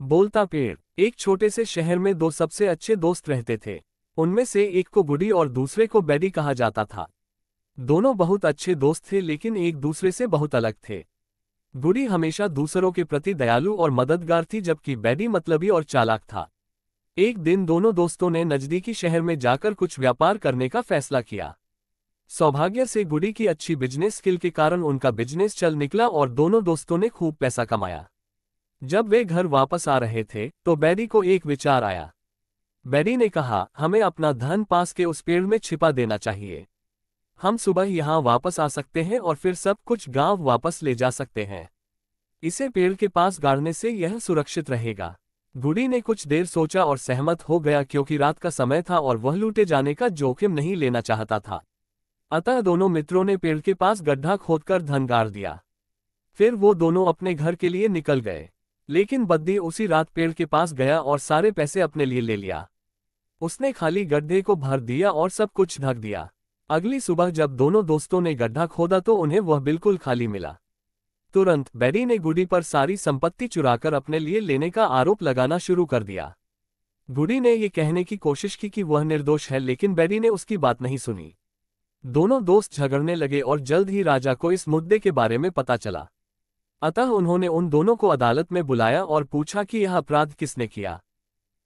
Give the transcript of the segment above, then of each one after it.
बोलता पेड़। एक छोटे से शहर में दो सबसे अच्छे दोस्त रहते थे। उनमें से एक को गुडी और दूसरे को बैडी कहा जाता था। दोनों बहुत अच्छे दोस्त थे लेकिन एक दूसरे से बहुत अलग थे। गुडी हमेशा दूसरों के प्रति दयालु और मददगार थी जबकि बैडी मतलबी और चालाक था। एक दिन दोनों दोस्तों ने नजदीकी शहर में जाकर कुछ व्यापार करने का फैसला किया। सौभाग्य से गुडी की अच्छी बिजनेस स्किल के कारण उनका बिजनेस चल निकला और दोनों दोस्तों ने खूब पैसा कमाया। जब वे घर वापस आ रहे थे तो बैडी को एक विचार आया। बैडी ने कहा, हमें अपना धन पास के उस पेड़ में छिपा देना चाहिए। हम सुबह यहाँ वापस आ सकते हैं और फिर सब कुछ गांव वापस ले जा सकते हैं। इसे पेड़ के पास गाड़ने से यह सुरक्षित रहेगा। गुडी ने कुछ देर सोचा और सहमत हो गया क्योंकि रात का समय था और वह लूटे जाने का जोखिम नहीं लेना चाहता था। अतः दोनों मित्रों ने पेड़ के पास गड्ढा खोदकर धन गाड़ दिया। फिर वो दोनों अपने घर के लिए निकल गए। लेकिन बद्दी उसी रात पेड़ के पास गया और सारे पैसे अपने लिए ले लिया। उसने खाली गड्ढे को भर दिया और सब कुछ ढक दिया। अगली सुबह जब दोनों दोस्तों ने गड्ढा खोदा तो उन्हें वह बिल्कुल खाली मिला। तुरंत बैडी ने गुडी पर सारी संपत्ति चुराकर अपने लिए लेने का आरोप लगाना शुरू कर दिया। गुडी ने ये कहने की कोशिश की कि वह निर्दोष है लेकिन बैडी ने उसकी बात नहीं सुनी। दोनों दोस्त झगड़ने लगे और जल्द ही राजा को इस मुद्दे के बारे में पता चला। अतः उन्होंने उन दोनों को अदालत में बुलाया और पूछा कि यह अपराध किसने किया।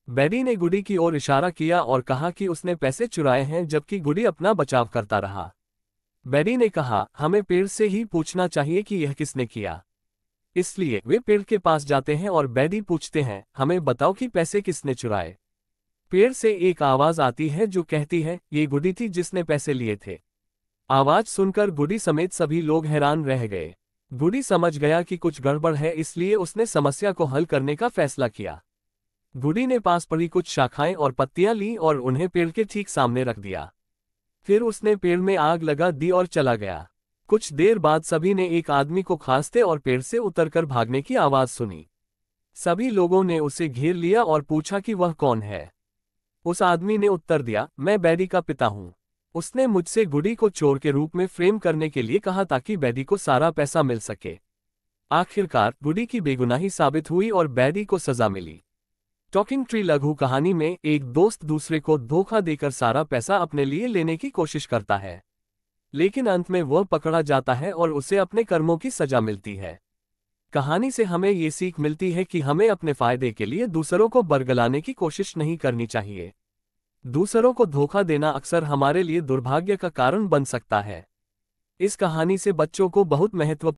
बैडी ने गुडी की ओर इशारा किया और कहा कि उसने पैसे चुराए हैं जबकि गुडी अपना बचाव करता रहा। बैडी ने कहा, हमें पेड़ से ही पूछना चाहिए कि यह किसने किया। इसलिए वे पेड़ के पास जाते हैं और बैडी पूछते हैं, हमें बताओ कि पैसे किसने चुराए। पेड़ से एक आवाज आती है जो कहती है, ये गुडी थी जिसने पैसे लिए थे। आवाज सुनकर गुडी समेत सभी लोग हैरान रह गए। गुडी समझ गया कि कुछ गड़बड़ है इसलिए उसने समस्या को हल करने का फैसला किया। गुडी ने पास पड़ी कुछ शाखाएं और पत्तियां ली और उन्हें पेड़ के ठीक सामने रख दिया। फिर उसने पेड़ में आग लगा दी और चला गया। कुछ देर बाद सभी ने एक आदमी को खांसते और पेड़ से उतरकर भागने की आवाज सुनी। सभी लोगों ने उसे घेर लिया और पूछा कि वह कौन है। उस आदमी ने उत्तर दिया, मैं बैडी का पिता हूं। उसने मुझसे गुडी को चोर के रूप में फ्रेम करने के लिए कहा ताकि बैडी को सारा पैसा मिल सके। आखिरकार गुडी की बेगुनाही साबित हुई और बैडी को सजा मिली। टॉकिंग ट्री लघु कहानी में एक दोस्त दूसरे को धोखा देकर सारा पैसा अपने लिए लेने की कोशिश करता है, लेकिन अंत में वह पकड़ा जाता है और उसे अपने कर्मों की सजा मिलती है। कहानी से हमें ये सीख मिलती है कि हमें अपने फायदे के लिए दूसरों को बरगलाने की कोशिश नहीं करनी चाहिए। दूसरों को धोखा देना अक्सर हमारे लिए दुर्भाग्य का कारण बन सकता है। इस कहानी से बच्चों को बहुत महत्व